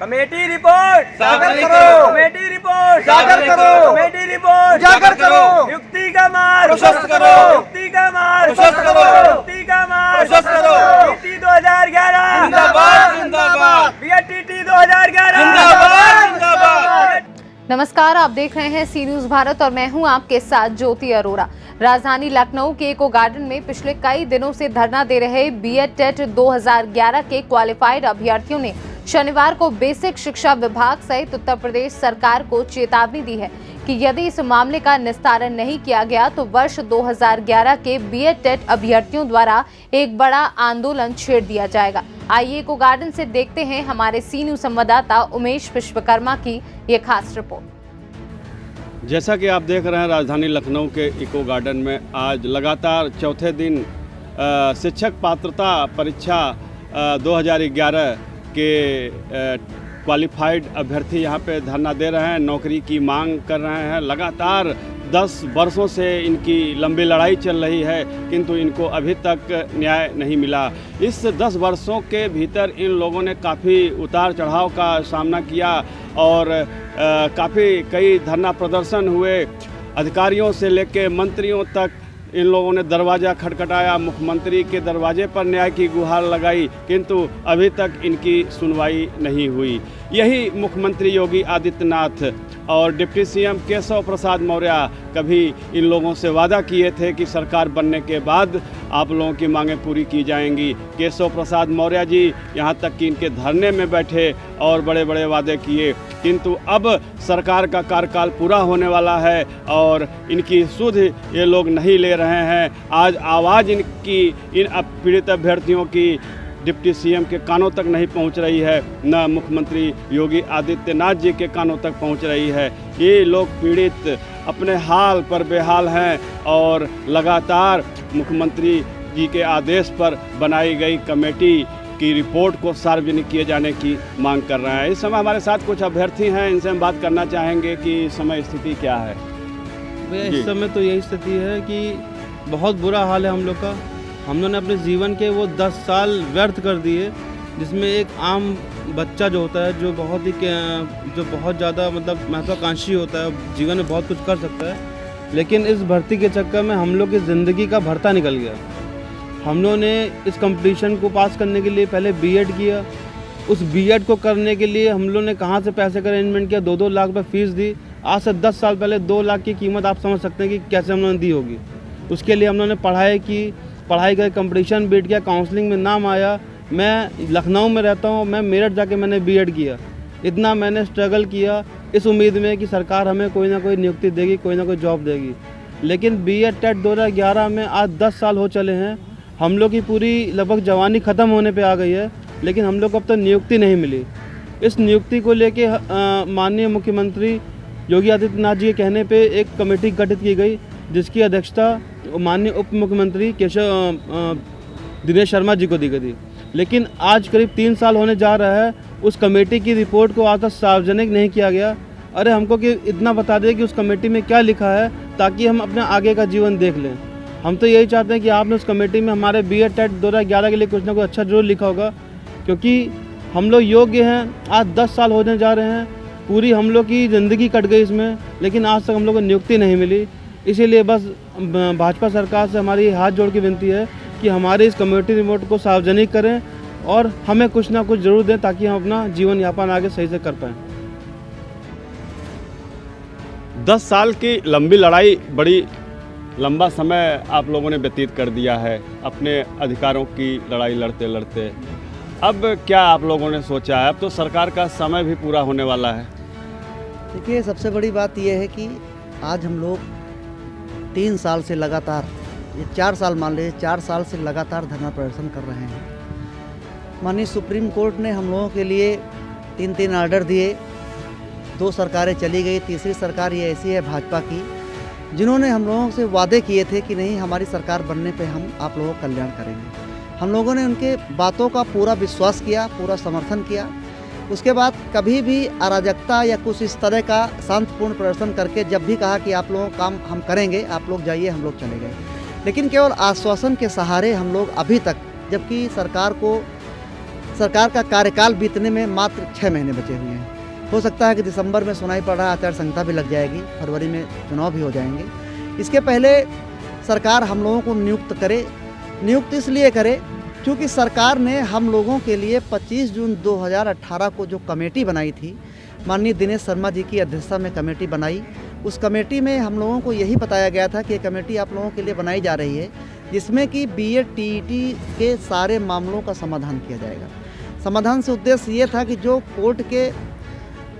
Committee report सागर करो। Committee report सागर करो। Committee report उजागर करो। युक्ति का मार्ग प्रशस्त करो। युक्ति का मार्ग प्रशस्त करो। युक्ति का मार्ग प्रशस्त करो। टीटी 2011 जिंदाबाद जिंदाबाद बीएटीटी 2011 जिंदाबाद जिंदाबाद। नमस्कार, आप देख रहे हैं सी न्यूज भारत और मैं हूं आपके साथ ज्योति अरोरा। राजधानी लखनऊ के इको गार्डन में पिछले कई दिनों से धरना दे रहे बीएड टेट 2011 के क्वालिफाइड अभ्यर्थियों ने शनिवार को बेसिक शिक्षा विभाग सहित उत्तर प्रदेश सरकार को चेतावनी दी है कि यदि इस मामले का निस्तारण नहीं किया गया तो वर्ष 2011 के बीएड टेट अभ्यर्थियों द्वारा एक बड़ा आंदोलन छेड़ दिया जाएगा। आइए इको गार्डन से देखते हैं हमारे सी न्यूज संवाददाता उमेश विश्वकर्मा की ये खास रिपोर्ट। जैसा कि आप देख रहे हैं, राजधानी लखनऊ के इको गार्डन में आज लगातार चौथे दिन शिक्षक पात्रता परीक्षा 2011 के क्वालिफाइड अभ्यर्थी यहाँ पे धरना दे रहे हैं, नौकरी की मांग कर रहे हैं। लगातार 10 वर्षों से इनकी लंबी लड़ाई चल रही है, किंतु इनको अभी तक न्याय नहीं मिला। इस 10 वर्षों के भीतर इन लोगों ने काफ़ी उतार चढ़ाव का सामना किया और काफ़ी कई धरना प्रदर्शन हुए। अधिकारियों से लेकर मंत्रियों तक इन लोगों ने दरवाज़ा खटखटाया, मुख्यमंत्री के दरवाजे पर न्याय की गुहार लगाई, किंतु अभी तक इनकी सुनवाई नहीं हुई। यही मुख्यमंत्री योगी आदित्यनाथ और डिप्टी सीएम केशव प्रसाद मौर्य कभी इन लोगों से वादा किए थे कि सरकार बनने के बाद आप लोगों की मांगें पूरी की जाएंगी। केशव प्रसाद मौर्य जी यहाँ तक कि इनके धरने में बैठे और बड़े बड़े वादे किए, किंतु अब सरकार का कार्यकाल पूरा होने वाला है और इनकी सुध ये लोग नहीं ले रहे हैं। आज आवाज़ इनकी इन पीड़ित अभ्यर्थियों की डिप्टी सीएम के कानों तक नहीं पहुंच रही है, न मुख्यमंत्री योगी आदित्यनाथ जी के कानों तक पहुंच रही है। ये लोग पीड़ित अपने हाल पर बेहाल हैं और लगातार मुख्यमंत्री जी के आदेश पर बनाई गई कमेटी की रिपोर्ट को सार्वजनिक किए जाने की मांग कर रहे हैं। इस समय हमारे साथ कुछ अभ्यर्थी हैं, इनसे हम बात करना चाहेंगे कि इस समय स्थिति क्या है। भैया इस समय तो यही स्थिति है कि बहुत बुरा हाल है हम लोग का। हम लोगों ने अपने जीवन के वो 10 साल व्यर्थ कर दिए, जिसमें एक आम बच्चा जो होता है जो बहुत ज़्यादा मतलब महत्वाकांक्षी होता है, जीवन में बहुत कुछ कर सकता है, लेकिन इस भर्ती के चक्कर में हम लोग की ज़िंदगी का भर्ता निकल गया। हम लोगों ने इस कंपटीशन को पास करने के लिए पहले बीएड किया, उस बीएड को करने के लिए हम लोगों ने कहाँ से पैसे का अरेंजमेंट किया, 2-2 लाख रुपये फ़ीस दी। आज से 10 साल पहले 2 लाख की कीमत आप समझ सकते हैं कि कैसे हम लोगों ने दी होगी। उसके लिए हम लोगों ने पढ़ाई का कंपटीशन बीट किया, काउंसलिंग में नाम आया। मैं लखनऊ में रहता हूँ, मैं मेरठ जाके मैंने बीएड किया। इतना मैंने स्ट्रगल किया इस उम्मीद में कि सरकार हमें कोई ना कोई नियुक्ति देगी, कोई ना कोई जॉब देगी, लेकिन बीएड टेट 2011 में आज 10 साल हो चले हैं। हम लोग की पूरी लगभग जवानी ख़त्म होने पे आ गई है, लेकिन हम लोग को अब तक नियुक्ति नहीं मिली। इस नियुक्ति को लेके माननीय मुख्यमंत्री योगी आदित्यनाथ जी के कहने पे एक कमेटी गठित की गई, जिसकी अध्यक्षता माननीय उप मुख्यमंत्री दिनेश शर्मा जी को दी गई थी। लेकिन आज करीब 3 साल होने जा रहा है, उस कमेटी की रिपोर्ट को आज तक सार्वजनिक नहीं किया गया। अरे हमको कि इतना बता दें कि उस कमेटी में क्या लिखा है, ताकि हम अपने आगे का जीवन देख लें। हम तो यही चाहते हैं कि आपने उस कमेटी में हमारे बीएड टेट 2011 के लिए कुछ ना कुछ अच्छा जरूर लिखा होगा, क्योंकि हम लोग योग्य हैं। आज 10 साल होने जा रहे हैं, पूरी हम लोग की ज़िंदगी कट गई इसमें, लेकिन आज तक हम लोग को नियुक्ति नहीं मिली। इसीलिए बस भाजपा सरकार से हमारी हाथ जोड़ के विनती है कि हमारे इस कमेटी रिपोर्ट को सार्वजनिक करें और हमें कुछ ना कुछ जरूर दें, ताकि हम अपना जीवन यापन आगे सही से कर पाएँ। 10 साल की लंबी लड़ाई, बड़ी लंबा समय आप लोगों ने व्यतीत कर दिया है अपने अधिकारों की लड़ाई लड़ते लड़ते। अब क्या आप लोगों ने सोचा है? अब तो सरकार का समय भी पूरा होने वाला है। देखिए, सबसे बड़ी बात यह है कि आज हम लोग 3 साल से लगातार, ये 4 साल मान लीजिए, 4 साल से लगातार धरना प्रदर्शन कर रहे हैं। माननीय सुप्रीम कोर्ट ने हम लोगों के लिए 3-3 ऑर्डर दिए। 2 सरकारें चली गई, तीसरी सरकार ये ऐसी है भाजपा की, जिन्होंने हम लोगों से वादे किए थे कि नहीं, हमारी सरकार बनने पे हम आप लोगों का कल्याण करेंगे। हम लोगों ने उनके बातों का पूरा विश्वास किया, पूरा समर्थन किया। उसके बाद कभी भी अराजकता या कुछ इस तरह का शांतिपूर्ण प्रदर्शन करके जब भी कहा कि आप लोगों का काम हम करेंगे, आप लोग जाइए, हम लोग चले गए। लेकिन केवल आश्वासन के सहारे हम लोग अभी तक, जबकि सरकार को सरकार का कार्यकाल बीतने में मात्र 6 महीने बचे हुए हैं। हो सकता है कि दिसंबर में सुनाई पड़ रहा आचार संहिता भी लग जाएगी, फरवरी में चुनाव भी हो जाएंगे। इसके पहले सरकार हम लोगों को नियुक्त इसलिए करे क्योंकि सरकार ने हम लोगों के लिए 25 जून 2018 को जो कमेटी बनाई थी, माननीय दिनेश शर्मा जी की अध्यक्षता में कमेटी बनाई। उस कमेटी में हम लोगों को यही बताया गया था कि ये कमेटी आप लोगों के लिए बनाई जा रही है, जिसमें कि बीएड टीईटी के सारे मामलों का समाधान किया जाएगा। समाधान से उद्देश्य ये था कि जो कोर्ट के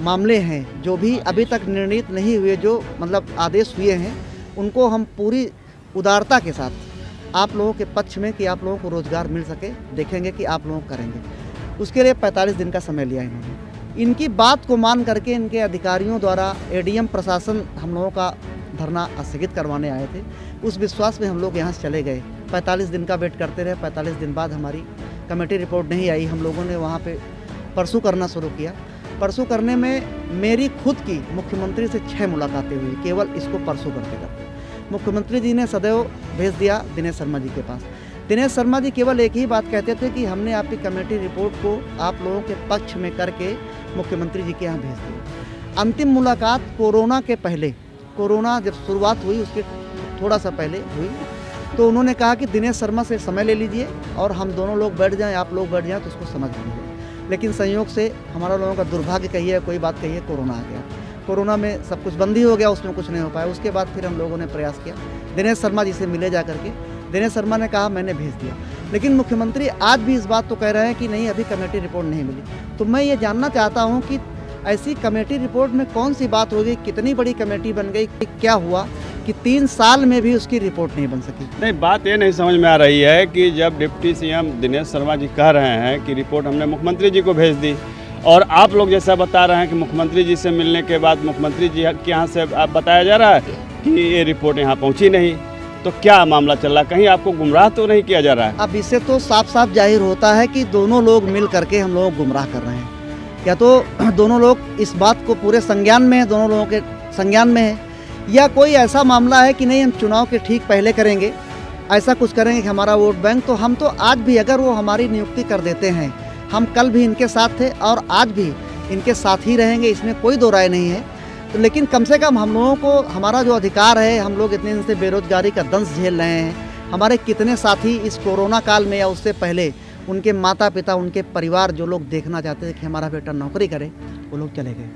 मामले हैं, जो भी अभी तक निर्णीत नहीं हुए, जो मतलब आदेश हुए हैं, उनको हम पूरी उदारता के साथ आप लोगों के पक्ष में कि आप लोगों को रोज़गार मिल सके देखेंगे कि आप लोग करेंगे। उसके लिए 45 दिन का समय लिया इन्होंने। इनकी बात को मान करके इनके अधिकारियों द्वारा एडीएम प्रशासन हम लोगों का धरना स्थगित करवाने आए थे। उस विश्वास में हम लोग यहाँ से चले गए। 45 दिन का वेट करते रहे। 45 दिन बाद हमारी कमेटी रिपोर्ट नहीं आई। हम लोगों ने वहाँ पे परसू करना शुरू किया। परसू करने में मेरी खुद की मुख्यमंत्री से 6 मुलाकातें हुई, केवल इसको परसू करते करते। मुख्यमंत्री जी ने सदैव भेज दिया दिनेश शर्मा जी के पास। दिनेश शर्मा जी केवल एक ही बात कहते थे कि हमने आपकी कमेटी रिपोर्ट को आप लोगों के पक्ष में करके मुख्यमंत्री जी के यहाँ भेज दिया। अंतिम मुलाकात कोरोना के पहले, कोरोना जब शुरुआत हुई उसके थोड़ा सा पहले हुई, तो उन्होंने कहा कि दिनेश शर्मा से समय ले लीजिए और हम दोनों लोग बैठ जाएं, आप लोग बैठ जाएं तो उसको समझ लीजिए। लेकिन संयोग से हमारा लोगों का दुर्भाग्य कहिए, कोई बात कहिए, कोरोना आ गया। कोरोना में सब कुछ बंद ही हो गया, उसमें कुछ नहीं हो पाया। उसके बाद फिर हम लोगों ने प्रयास किया दिनेश शर्मा जी से मिले जा करके। दिनेश शर्मा ने कहा मैंने भेज दिया, लेकिन मुख्यमंत्री आज भी इस बात को कह रहे हैं कि नहीं, अभी कमेटी रिपोर्ट नहीं मिली। तो मैं ये जानना चाहता हूँ कि ऐसी कमेटी रिपोर्ट में कौन सी बात होगी, कितनी बड़ी कमेटी बन गई, क्या हुआ कि 3 साल में भी उसकी रिपोर्ट नहीं बन सकी। नहीं, बात ये नहीं समझ में आ रही है कि जब डिप्टी सीएम दिनेश शर्मा जी कह रहे हैं कि रिपोर्ट हमने मुख्यमंत्री जी को भेज दी, और आप लोग जैसा बता रहे हैं कि मुख्यमंत्री जी से मिलने के बाद मुख्यमंत्री जी के यहाँ से आप बताया जा रहा है कि ये रिपोर्ट यहाँ पहुँची नहीं, तो क्या मामला चल रहा है? कहीं आपको गुमराह तो नहीं किया जा रहा है? अब इससे तो साफ साफ जाहिर होता है कि दोनों लोग मिल करके हम लोग गुमराह कर रहे हैं। या तो दोनों लोग इस बात को पूरे संज्ञान में है, दोनों लोगों के संज्ञान में है, या कोई ऐसा मामला है कि नहीं हम चुनाव के ठीक पहले करेंगे, ऐसा कुछ करेंगे कि हमारा वोट बैंक। तो हम तो आज भी अगर वो हमारी नियुक्ति कर देते हैं, हम कल भी इनके साथ थे और आज भी इनके साथ ही रहेंगे, इसमें कोई दो राय नहीं है। तो लेकिन कम से कम हम लोगों को हमारा जो अधिकार है, हम लोग इतने दिन से बेरोजगारी का दंश झेल रहे हैं। हमारे कितने साथी इस कोरोना काल में या उससे पहले, उनके माता पिता, उनके परिवार जो लोग देखना चाहते थे कि हमारा बेटा नौकरी करे, वो लोग चले गए।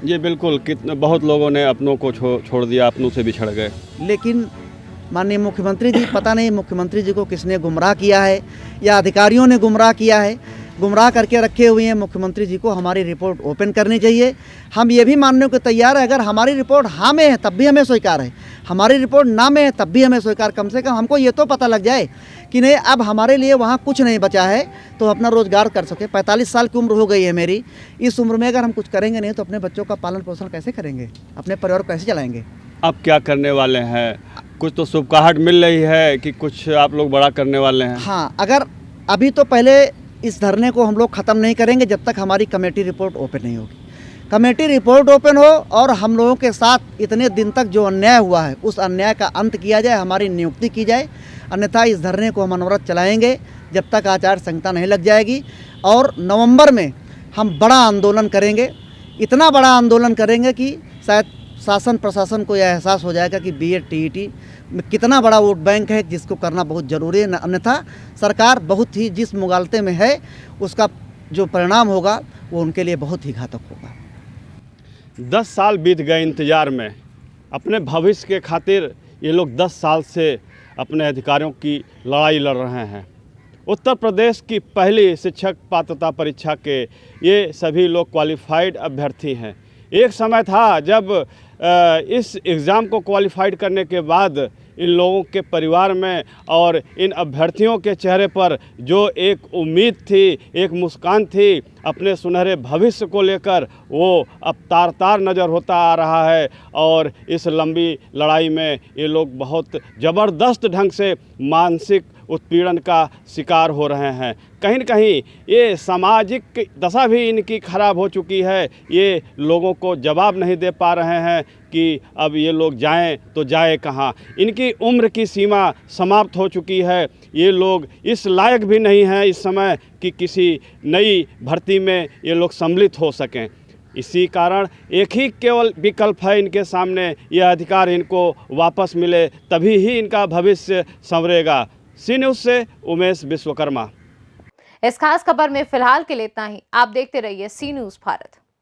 ये बिल्कुल, कितने बहुत लोगों ने अपनों को छोड़ दिया, अपनों से बिछड़ गए। लेकिन माननीय मुख्यमंत्री जी, पता नहीं मुख्यमंत्री जी को किसने गुमराह किया है या अधिकारियों ने गुमराह किया है, गुमराह करके रखे हुए हैं। मुख्यमंत्री जी को हमारी रिपोर्ट ओपन करनी चाहिए। हम ये भी मानने को तैयार है, अगर हमारी रिपोर्ट हाँ में है तब भी हमें स्वीकार है, हमारी रिपोर्ट ना में है तब भी हमें स्वीकार। कम से कम हमको ये तो पता लग जाए कि नहीं, अब हमारे लिए वहाँ कुछ नहीं बचा है तो अपना रोज़गार कर सके। 45 साल की उम्र हो गई है मेरी। इस उम्र में अगर हम कुछ करेंगे नहीं तो अपने बच्चों का पालन पोषण कैसे करेंगे, अपने परिवार को कैसे चलाएंगे? अब क्या करने वाले हैं? कुछ तो शुभकाहट मिल रही है कि कुछ आप लोग बड़ा करने वाले हैं। हाँ, अगर अभी तो पहले इस धरने को हम लोग ख़त्म नहीं करेंगे जब तक हमारी कमेटी रिपोर्ट ओपन नहीं होगी। कमेटी रिपोर्ट ओपन हो और हम लोगों के साथ इतने दिन तक जो अन्याय हुआ है उस अन्याय का अंत किया जाए, हमारी नियुक्ति की जाए। अन्यथा इस धरने को हम अनवरत चलाएंगे जब तक आचार संहिता नहीं लग जाएगी। और नवंबर में हम बड़ा आंदोलन करेंगे, इतना बड़ा आंदोलन करेंगे कि शायद शासन प्रशासन को यह एहसास हो जाएगा कि बीएड टीईटी में कितना बड़ा वोट बैंक है, जिसको करना बहुत ज़रूरी है। अन्यथा सरकार बहुत ही जिस मुगालते में है उसका जो परिणाम होगा वो उनके लिए बहुत ही घातक होगा। 10 साल बीत गए इंतज़ार में। अपने भविष्य के खातिर ये लोग 10 साल से अपने अधिकारियों की लड़ाई लड़ रहे हैं। उत्तर प्रदेश की पहली शिक्षक पात्रता परीक्षा के ये सभी लोग क्वालिफाइड अभ्यर्थी हैं। एक समय था जब इस एग्ज़ाम को क्वालिफाइड करने के बाद इन लोगों के परिवार में और इन अभ्यर्थियों के चेहरे पर जो एक उम्मीद थी, एक मुस्कान थी, अपने सुनहरे भविष्य को लेकर वो अब तार तार नज़र होता आ रहा है। और इस लंबी लड़ाई में ये लोग बहुत ज़बरदस्त ढंग से मानसिक उत्पीड़न का शिकार हो रहे हैं। कहीं न कहीं ये सामाजिक दशा भी इनकी खराब हो चुकी है। ये लोगों को जवाब नहीं दे पा रहे हैं कि अब ये लोग जाएं तो जाए कहाँ। इनकी उम्र की सीमा समाप्त हो चुकी है। ये लोग इस लायक भी नहीं हैं इस समय कि किसी नई भर्ती में ये लोग सम्मिलित हो सकें। इसी कारण एक ही केवल विकल्प है इनके सामने, यह अधिकार इनको वापस मिले, तभी ही इनका भविष्य संवरेगा। सी न्यूज़ से उमेश विश्वकर्मा। इस खास खबर में फिलहाल के लिए इतना ही। आप देखते रहिए सी न्यूज़ भारत।